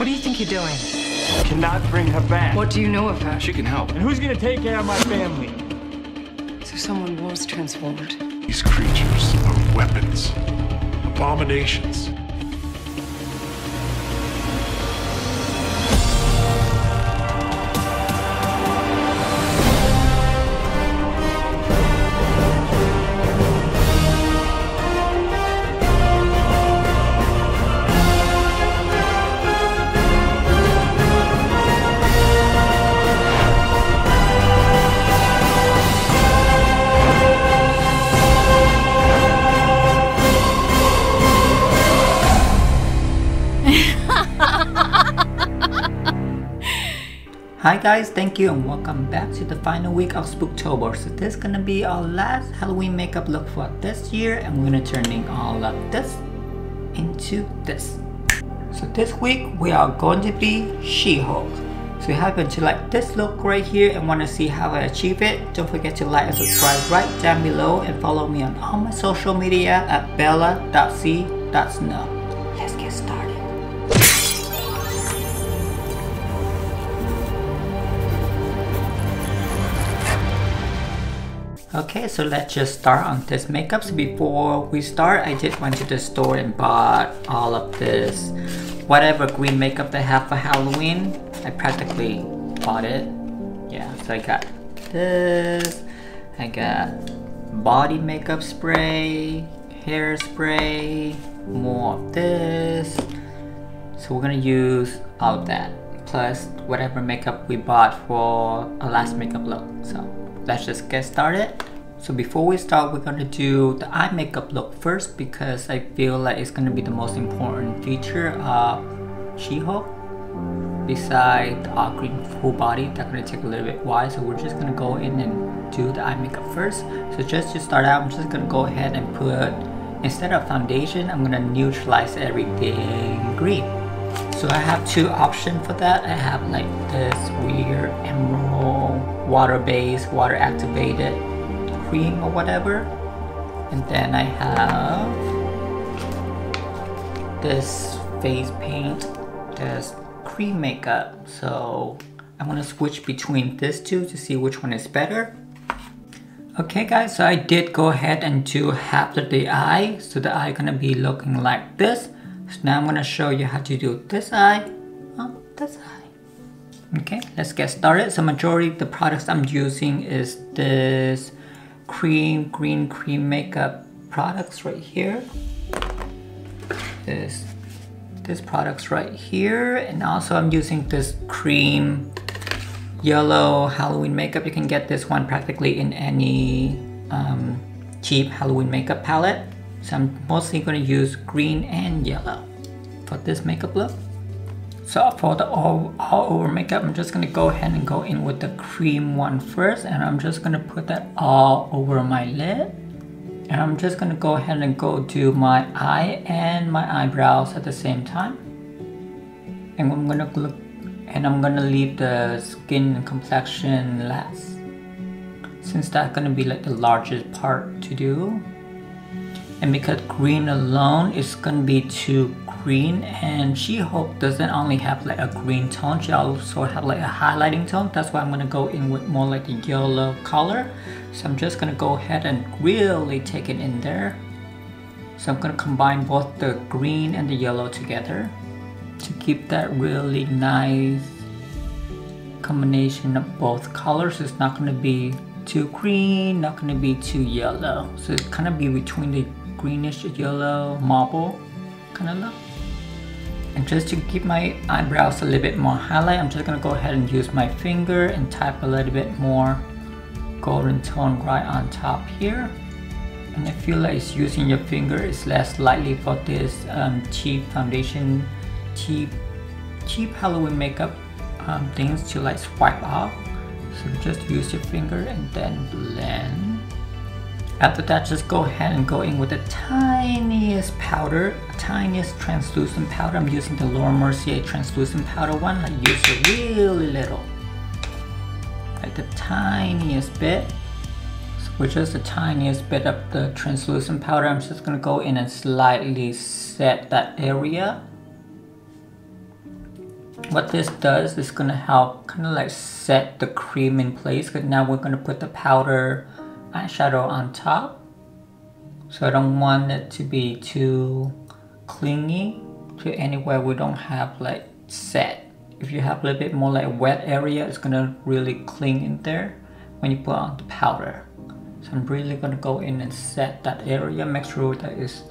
What do you think you're doing? Cannot bring her back. What do you know of her? She can help. And who's gonna take care of my family? So someone was transformed. These creatures are weapons. Abominations. Hi guys, thank you and welcome back to the final week of Spooktober. So this is gonna be our last Halloween makeup look for this year, and we're gonna turning all of this into this. So this week we are going to be She-Hulk. So if you happen to like this look right here and want to see how I achieve it, don't forget to like and subscribe right down below and follow me on all my social media at bella.c.snow. Let's get started. Okay, so let's just start on this makeup. So before we start, I did went to the store and bought all of this whatever green makeup they have for Halloween. I practically bought it. Yeah, so I got this. I got body makeup spray, hairspray, more of this. So we're gonna use all of that, plus whatever makeup we bought for our last makeup look. So let's just get started. So before we start, we're gonna do the eye makeup look first because I feel like it's gonna be the most important feature of She-Hulk. Besides the green full body, that's gonna take a little bit while. So we're just gonna go in and do the eye makeup first. So just to start out, I'm just gonna go ahead and put, instead of foundation, I'm gonna neutralize everything green. So I have two options for that. I have like this weird emerald water-based, water activated cream or whatever, and then I have this face paint that's cream makeup. So I'm gonna switch between these two to see which one is better. Okay guys, so I did go ahead and do half of the eye, so the eye gonna be looking like this. So now I'm gonna show you how to do this eye, this eye. Okay, let's get started. So majority of the products I'm using is this green cream makeup products right here. This products right here, and also I'm using this cream yellow Halloween makeup. You can get this one practically in any cheap Halloween makeup palette. So I'm mostly going to use green and yellow for this makeup look. So for the all over makeup, I'm just going to go ahead and go in with the cream one first, and I'm just going to put that all over my lid. And I'm just going to go ahead and go do my eye and my eyebrows at the same time. And I'm going to leave the skin and complexion last, since that's going to be like the largest part to do. And because green alone is going to be too green, and She-Hulk doesn't only have like a green tone, she also have like a highlighting tone. That's why I'm going to go in with more like a yellow color. So I'm just going to go ahead and really take it in there. So I'm going to combine both the green and the yellow together to keep that really nice combination of both colors. It's not going to be too green, not going to be too yellow. So it's kind of be between the greenish yellow marble kind of look. And just to keep my eyebrows a little bit more highlight, I'm just going to go ahead and use my finger and type a little bit more golden tone right on top here. And I feel like using your finger is less likely for this cheap foundation, cheap Halloween makeup things to like swipe off. So just use your finger and then blend. After that, just go ahead and go in with the tiniest powder, tiniest translucent powder. I'm using the Laura Mercier translucent powder one. I use it really little, like the tiniest bit. So with just the tiniest bit of the translucent powder, I'm just gonna go in and slightly set that area. What this does is gonna help kind of like set the cream in place, because now we're gonna put the powder eyeshadow on top. So I don't want it to be too clingy to anywhere we don't have like set. If you have a little bit more like wet area, it's gonna really cling in there when you put on the powder. So I'm really gonna go in and set that area, make sure that it's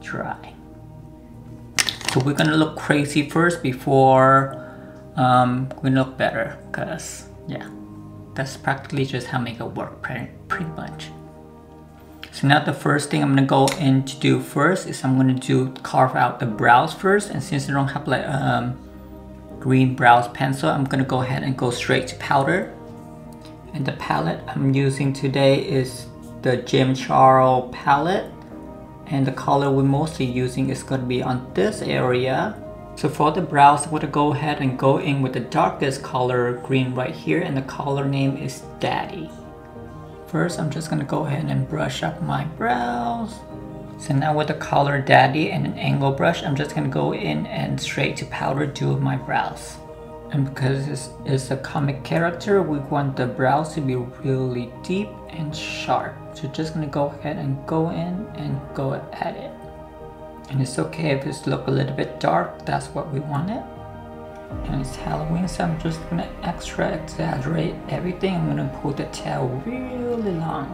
dry. So we're gonna look crazy first before we look better, because yeah, that's practically just how makeup works pretty much. So now the first thing I'm gonna go in to do first is I'm gonna carve out the brows first, and since I don't have like green brows pencil, I'm gonna go ahead and go straight to powder. And the palette I'm using today is the Jim Charles palette, and the color we're mostly using is going to be on this area. So for the brows, I'm going to go ahead and go in with the darkest color green right here, and the color name is Daddy. First, I'm just going to go ahead and brush up my brows. So now with the color Daddy and an angle brush, I'm just going to go in and straight to powder do my brows. And because this is a comic character, we want the brows to be really deep and sharp. So just gonna go ahead and go in and go at it. And it's okay if it's look a little bit dark, that's what we wanted. And it's Halloween, so I'm just gonna extra exaggerate everything. I'm gonna pull the tail really long.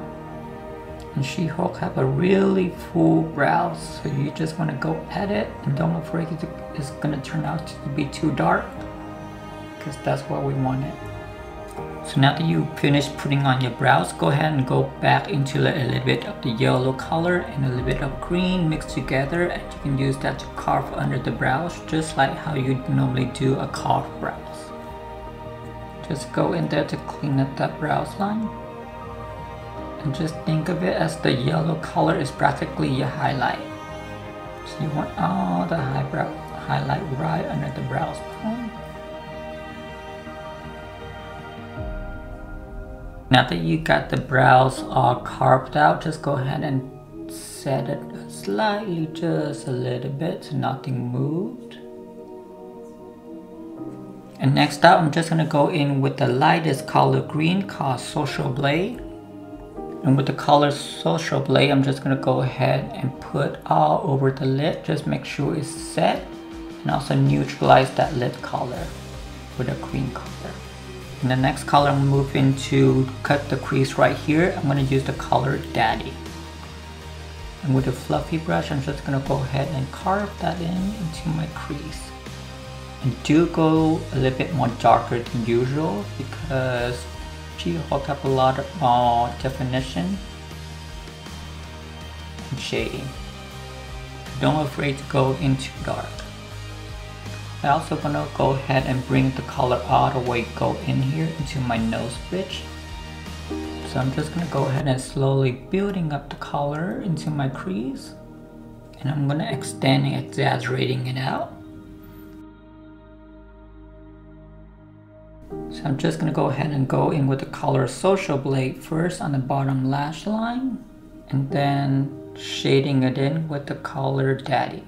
And She-Hulk have a really full brows, so you just wanna go at it and don't afraid it's gonna turn out to be too dark, because that's what we wanted. So now that you finished putting on your brows, go ahead and go back into a little bit of the yellow color and a little bit of green mixed together, and you can use that to carve under the brows, just like how you normally do a carved brows. Just go in there to clean up that brows line. And just think of it as the yellow color is practically your highlight. So you want all the highlight right under the brows bone. Now that you got the brows all carved out, just go ahead and set it slightly, just a little bit, so nothing moved. And next up, I'm just gonna go in with the lightest color green called Social Blade. And with the color Social Blade, I'm just gonna go ahead and put all over the lid. Just make sure it's set, and also neutralize that lid color with a green color. And the next color I'm gonna move into cut the crease right here. I'm gonna use the color Daddy. And with a fluffy brush, I'm just gonna go ahead and carve that into my crease. And do go a little bit more darker than usual, because She-Hulk have a lot of more definition and shading. Don't be afraid to go in too dark. I also gonna go ahead and bring the color all the way go in here into my nose bridge. So I'm just gonna go ahead and slowly building up the color into my crease, and I'm gonna extend and exaggerating it out. So I'm just gonna go ahead and go in with the color Social Blade first on the bottom lash line, and then shading it in with the color Daddy.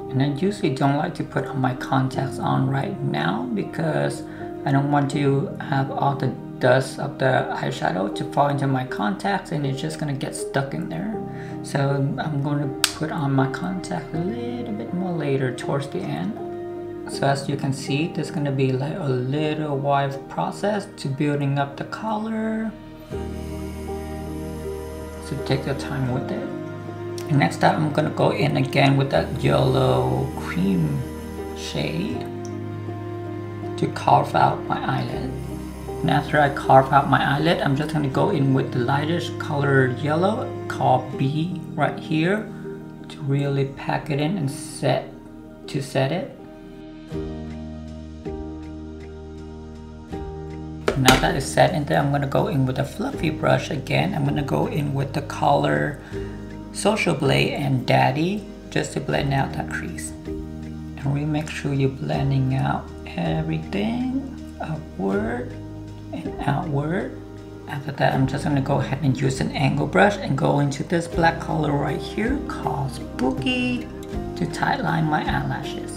And I usually don't like to put my contacts on right now, because I don't want to have all the dust of the eyeshadow to fall into my contacts, and it's just gonna get stuck in there. So I'm going to put on my contacts a little bit more later towards the end. So as you can see, there's gonna be like a little while process to building up the color. So take your time with it. And next up, I'm gonna go in again with that yellow cream shade to carve out my eyelid. And after I carve out my eyelid, I'm just gonna go in with the lightest color yellow called B right here to really pack it in and set it. Now that it's set in there, I'm gonna go in with a fluffy brush again. I'm gonna go in with the color Social Blade and Daddy just to blend out that crease. And really make sure you're blending out everything upward and outward. After that, I'm just gonna go ahead and use an angle brush and go into this black color right here called Spooky. to tightline my eyelashes.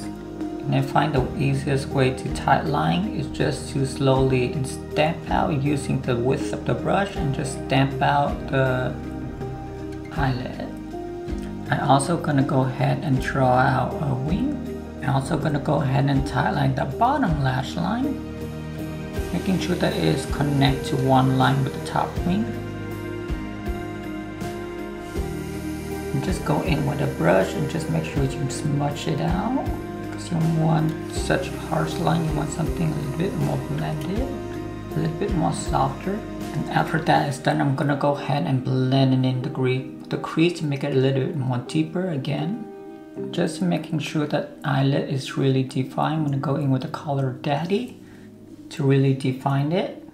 And I find the easiest way to tightline is just to slowly stamp out using the width of the brush and just stamp out the eyelid. I'm also gonna go ahead and draw out a wing. I'm also gonna go ahead and tightline the bottom lash line, making sure that it is connected to one line with the top wing. And just go in with a brush and just make sure you smudge it out. You don't want such a harsh line, you want something a little bit more blended, a little bit more softer. And after that is done, I'm gonna go ahead and blend it in the crease to make it a little bit more deeper again. Just making sure that eyelid is really defined. I'm gonna go in with the color Daddy to really define it.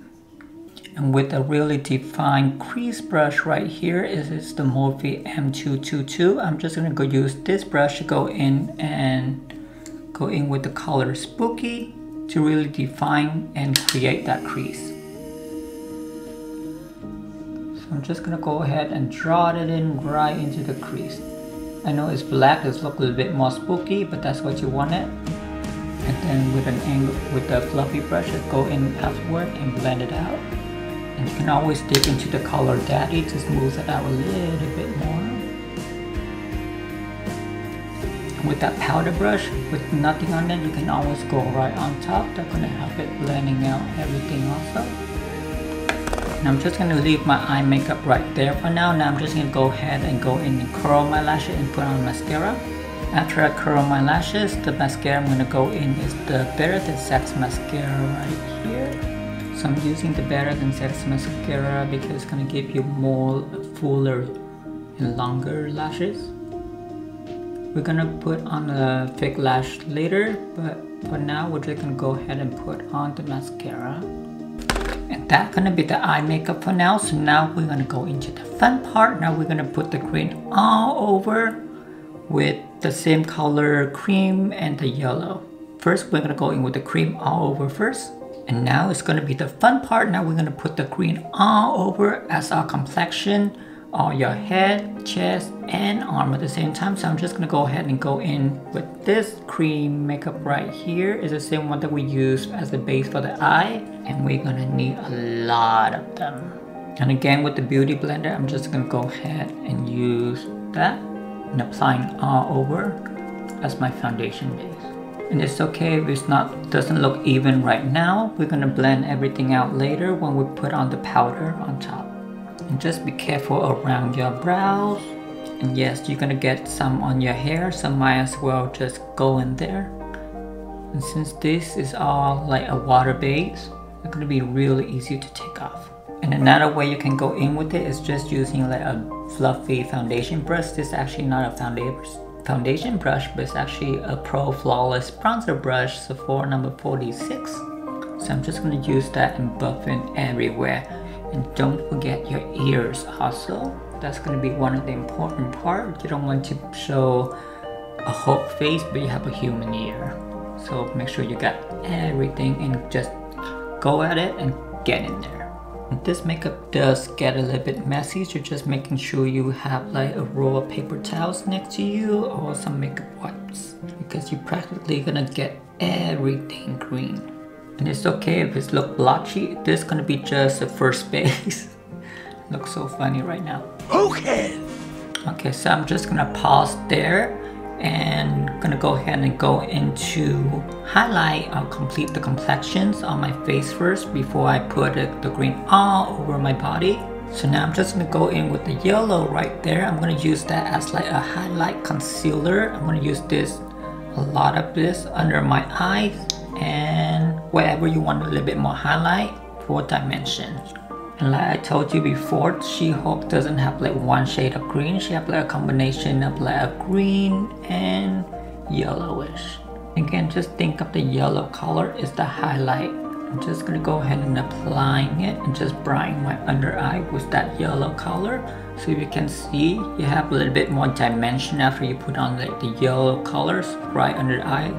And with a really defined crease brush right here, is the Morphe M222. I'm just gonna go use this brush to go in with the color Spooky to really define and create that crease. So I'm just gonna go ahead and draw it in right into the crease. I know it's black, it's look a little bit more spooky, but that's what you want it. And then with an angle, with the fluffy brush, just go in afterward and blend it out. And you can always dip into the color Daddy to smooth it out a little bit more. With that powder brush, with nothing on it, you can always go right on top. That's gonna help it blending out everything also. And I'm just gonna leave my eye makeup right there for now. Now I'm just gonna go ahead and go in and curl my lashes and put on mascara. After I curl my lashes, the mascara I'm gonna go in is the Better Than Sex mascara right here. So I'm using the Better Than Sex mascara because it's gonna give you more fuller and longer lashes. We're gonna put on a fake lash later, but for now we're just gonna go ahead and put on the mascara. And that's gonna be the eye makeup for now. So now we're gonna go into the fun part. Now we're gonna put the green all over with the same color cream and the yellow. First we're gonna go in with the cream all over first. And now it's gonna be the fun part. Now we're gonna put the green all over as our complexion, all your head, chest, and arm at the same time. So I'm just gonna go ahead and go in with this cream makeup right here. It's the same one that we use as the base for the eye, and we're gonna need a lot of them. And again with the beauty blender, I'm just gonna go ahead and use that and applying all over as my foundation base. And it's okay if it's doesn't look even right now. We're gonna blend everything out later when we put on the powder on top. And just be careful around your brows. And yes, you're gonna get some on your hair, so might as well just go in there. And since this is all like a water base, it's gonna be really easy to take off. And another way you can go in with it is just using like a fluffy foundation brush. This is actually not a foundation brush, but it's actually a Pro Flawless Bronzer brush, Sephora number 46. So I'm just gonna use that and buff in everywhere. And don't forget your ears also. That's gonna be one of the important parts. You don't want to show a Hulk face, but you have a human ear. So make sure you got everything and just go at it and get in there. And this makeup does get a little bit messy, so just making sure you have like a roll of paper towels next to you or some makeup wipes, because you're practically gonna get everything green. And it's okay if it looks blotchy. This is gonna be just the first base. Looks so funny right now. Okay. Okay, so I'm just gonna pause there and gonna go ahead and go into highlight. I'll complete the complexions on my face first before I put the green all over my body. So now I'm just gonna go in with the yellow right there. I'm gonna use that as like a highlight concealer. I'm gonna use this, a lot of this under my eyes and wherever you want a little bit more highlight for dimension. And like I told you before, She-Hulk doesn't have like one shade of green. She has like a combination of like a green and yellowish. Again, just think of the yellow color is the highlight. I'm just gonna go ahead and applying it and just brighten my under eye with that yellow color. So you can see you have a little bit more dimension after you put on like the yellow colors right under the eye.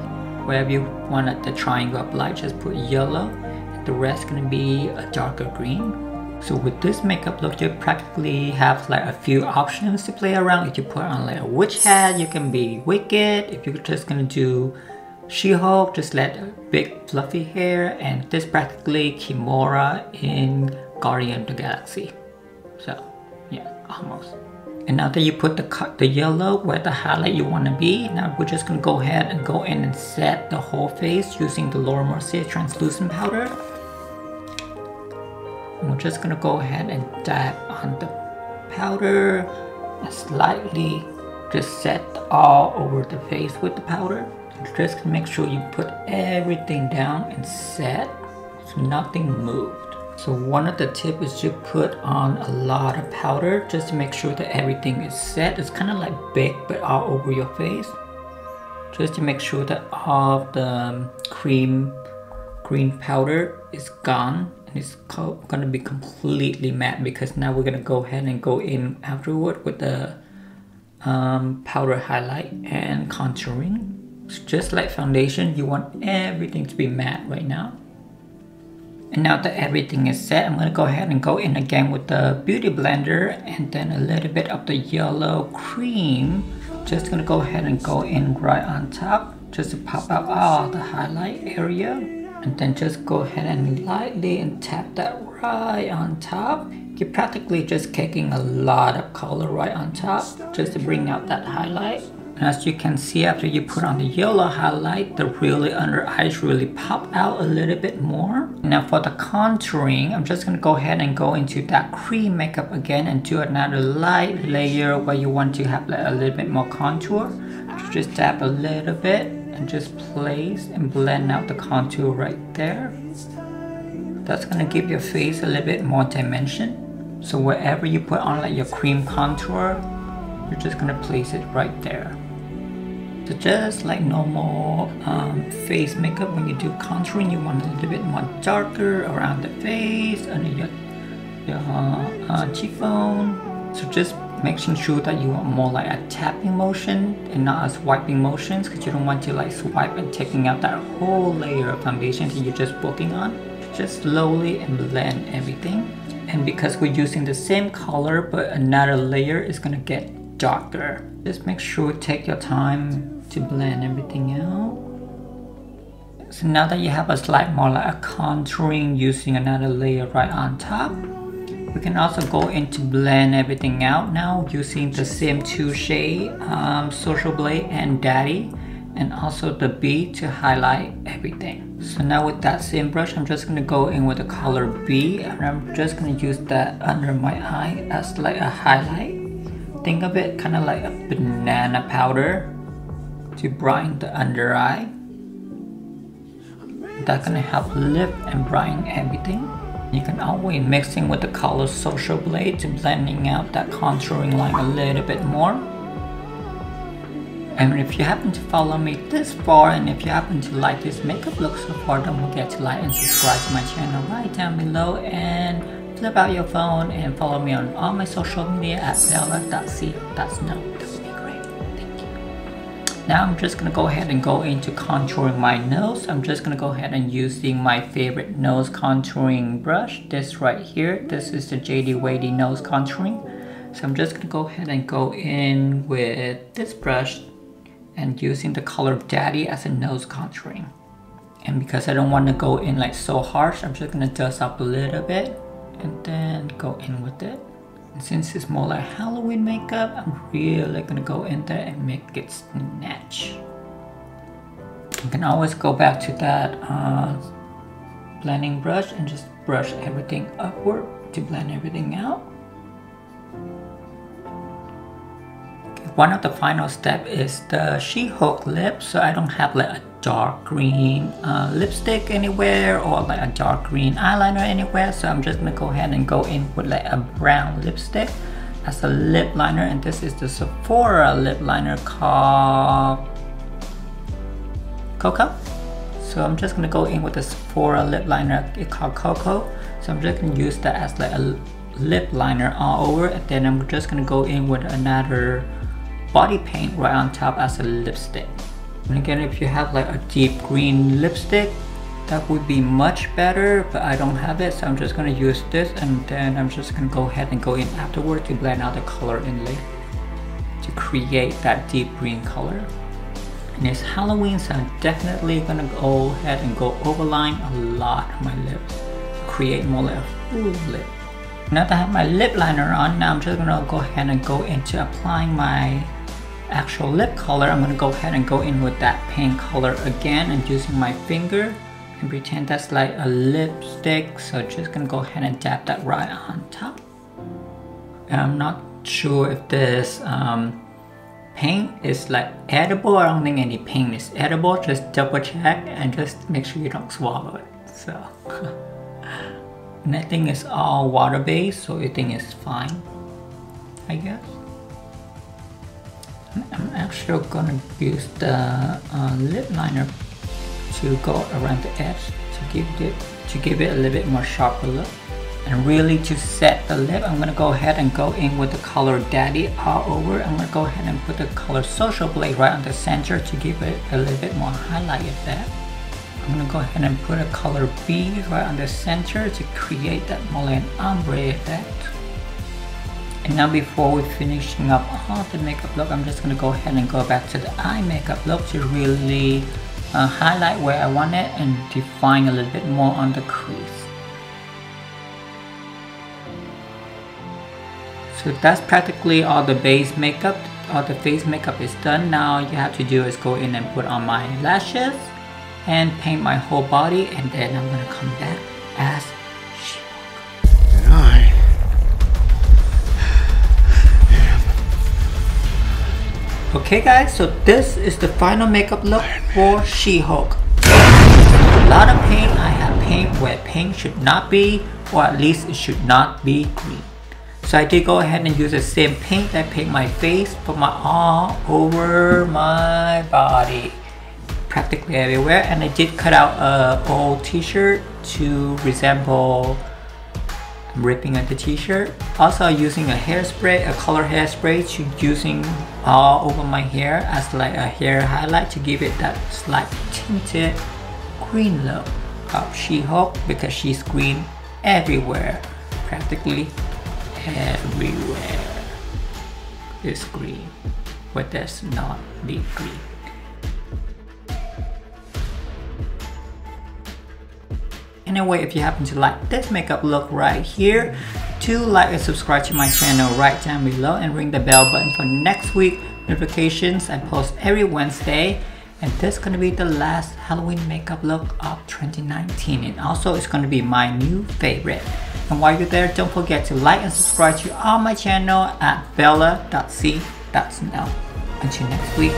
Wherever you want the triangle of light, just put yellow. And the rest gonna be a darker green. So with this makeup look, you practically have like a few options to play around. If you put on like a witch hat, you can be Wicked. If you're just gonna do She-Hulk, just let a big fluffy hair, and this practically Kimura in Guardian of the Galaxy. So yeah, almost. And now that you put the yellow where the highlight you want to be, now we're just gonna go ahead and go in and set the whole face using the Laura Mercier translucent powder. And we're just gonna go ahead and dab on the powder and slightly just set all over the face with the powder. Just gonna make sure you put everything down and set so nothing moved. So one of the tips is to put on a lot of powder just to make sure that everything is set. It's kind of like baked but all over your face. Just to make sure that all of the green powder is gone. And it's gonna be completely matte because now we're gonna go ahead and go in afterward with the powder highlight and contouring. So just like foundation, you want everything to be matte right now. And now that everything is set, I'm gonna go ahead and go in again with the beauty blender and then a little bit of the yellow cream. Just gonna go ahead and go in right on top just to pop out all the highlight area. And then just go ahead and lightly and tap that right on top. You're practically just caking a lot of color right on top just to bring out that highlight. And as you can see, after you put on the yellow highlight, the really under eyes really pop out a little bit more. Now for the contouring, I'm just gonna go ahead and go into that cream makeup again and do another light layer where you want to have like a little bit more contour. Just dab a little bit and just place and blend out the contour right there. That's gonna give your face a little bit more dimension. So wherever you put on like your cream contour, you're just gonna place it right there. So just like normal face makeup, when you do contouring, you want a little bit more darker around the face, under your cheekbone. So just making sure that you want more like a tapping motion and not a swiping motions, because you don't want to like swipe and taking out that whole layer of foundation that you're just working on. Just slowly and blend everything. And because we're using the same color but another layer is gonna get darker. Just make sure take your time to blend everything out. So now that you have a slight more like a contouring using another layer right on top, we can also go in to blend everything out now using the same two shade, Social Blade and Daddy, and also the B to highlight everything. So now with that same brush, I'm just gonna go in with the color B, and I'm just gonna use that under my eye as like a highlight. Think of it kind of like a banana powder to brighten the under eye. That's gonna help lift and brighten everything. You can always mixing with the color Social Blade to blending out that contouring line a little bit more. And if you happen to follow me this far, and if you happen to like this makeup look so far, don't forget to like and subscribe to my channel right down below, and flip out your phone and follow me on all my social media at bella.c.snow. That would be great. Thank you. Now I'm just gonna go ahead and go into contouring my nose. I'm just gonna go ahead and using my favorite nose contouring brush, this right here. This is the JD Wady nose contouring. So I'm just gonna go ahead and go in with this brush and using the color Daddy as a nose contouring. And because I don't want to go in like so harsh, I'm just gonna dust up a little bit and then go in with it. And since it's more like Halloween makeup, I'm really gonna go in there and make it snatch. You can always go back to that blending brush and just brush everything upward to blend everything out. One of the final step is the She-Hulk lip. So I don't have like a dark green lipstick anywhere or like a dark green eyeliner anywhere. So I'm just gonna go ahead and go in with like a brown lipstick as a lip liner. And this is the Sephora lip liner called Coco. So I'm just gonna go in with the Sephora lip liner called Coco. So I'm just gonna use that as like a lip liner all over. And then I'm just gonna go in with another body paint right on top as a lipstick. And again, if you have like a deep green lipstick, That would be much better, but I don't have it, so I'm just gonna use this, and then I'm just gonna go ahead and go in afterward to blend out the color inlay to create that deep green color. And it's Halloween, so I'm definitely gonna go ahead and go overline a lot on my lips to create more like a full lip. Now that I have my lip liner on, now I'm just gonna go ahead and go into applying my actual lip color. I'm gonna go ahead and go in with that pink color again and using my finger and pretend that's like a lipstick. So just gonna go ahead and dab that right on top. And I'm not sure if this paint is like edible. I don't think any paint is edible. Just double check and just make sure you don't swallow it. So and I think it's all water based, so I think it's fine, I guess. I'm actually gonna use the lip liner to go around the edge to give it a little bit more sharper look. And really to set the lip, I'm gonna go ahead and go in with the color Daddy all over. I'm gonna go ahead and put the color Social Blade right on the center to give it a little bit more highlight effect. I'm gonna go ahead and put a color B right on the center to create that more like an ombre effect. And now before we're finishing up all the makeup look, I'm just gonna go ahead and go back to the eye makeup look to really highlight where I want it and define a little bit more on the crease. So that's practically all the base makeup. All the face makeup is done. Now all you have to do is go in and put on my lashes and paint my whole body, and then I'm gonna come back as She-Hulk. And I am. Okay guys, so this is the final makeup look for She-Hulk. A lot of paint. I have paint where paint should not be, or at least it should not be green. So I did go ahead and use the same paint that paint my face, but all over my body, practically everywhere. And I did cut out an old t-shirt to resemble ripping at the t-shirt. Also using a hairspray, a color hairspray, to using all over my hair as like a hair highlight to give it that slight tinted green look of She-Hulk, because she's green everywhere, practically everywhere is green, but that's not the green. Anyway, if you happen to like this makeup look right here, do like and subscribe to my channel right down below and ring the bell button for next week notifications. I post every Wednesday, and this is going to be the last Halloween makeup look of 2019, and also it's going to be my new favorite. And while you're there, don't forget to like and subscribe to all my channel at bella.c.snow. Until next week.